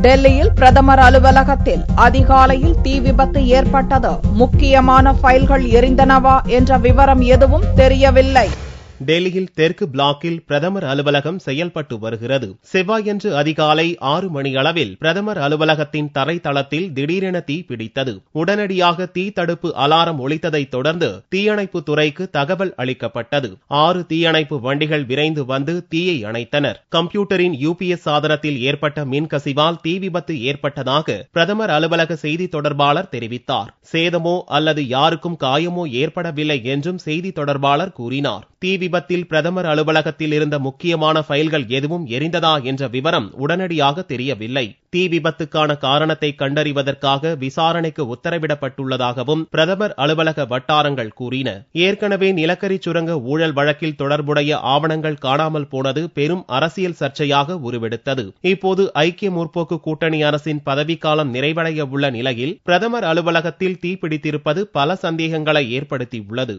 டெல்லியில் பிரதமர் அலுவலகத்தில் அதிகாலையில் தீ விபத்து ஏற்பட்டது. முக்கியமான ஃபைல்கள் எரிந்தனவா என்ற விவரம் எதுவும் தெரியவில்லை. டெல்லியில் தெற்கு பிளாக்கில் பிரதமர் அலுவலகம் செயல்பட்டு வருகிறது. செவ்வாயன்று அதிகாலை 6 மணி அளவில் பிரதமர் அலுவலகத்தின் தரைத்தளத்தில் திடீரென தீ பிடித்தது. உடனடியாக தீ தடுப்பு அலாரம் ஒலித்ததைத் தொடர்ந்து தீயணைப்பு துறைக்கு தகவல் அளிக்கப்பட்டது. 6 தீயணைப்பு வண்டிகள் விரைந்து வந்து தீயை அணைத்தனர். கம்ப்யூட்டரின் UPS சாதனத்தில் ஏற்பட்ட மின்கசிவால் தீ விபத்து ஏற்பட்டதாக பிரதமர் அலுவலக செய்தி தொடர்பாளர் தெரிவித்தார். சேதமோ அல்லது யாருக்கும் காயமோ ஏற்படவில்லை என்றும் செய்தி தொடர்பாளர் கூறினார். தீ விபத்தில் பிரதமர் அலுவலகத்தில் இருந்த முக்கியமான ஃபைல்கள் எதுவும் எரிந்ததா என்ற விவரம் உடனடியாக தெரியவில்லை. தீ விபத்துக்கான காரணத்தை கண்டறிவதற்காக விசாரணைக்கு உத்தரவிடப்பட்டுள்ளதாகவும் பிரதமர் அலுவலக வட்டாரங்கள் கூறின. ஏற்கனவே நிலக்கரி சுரங்க ஊழல் வழக்கில் தொடர்புடைய ஆவணங்கள் காணாமல் போனது பெரும் அரசியல் சர்ச்சையாக உருவெடுத்தது. இப்போது ஐக்கிய முற்போக்கு கூட்டணி அரசின் பதவிக்காலம் நிறைவடைய உள்ள நிலையில் பிரதமர் அலுவலகத்தில் தீ பிடித்திருப்பது பல சந்தேகங்களை ஏற்படுத்தியுள்ளது.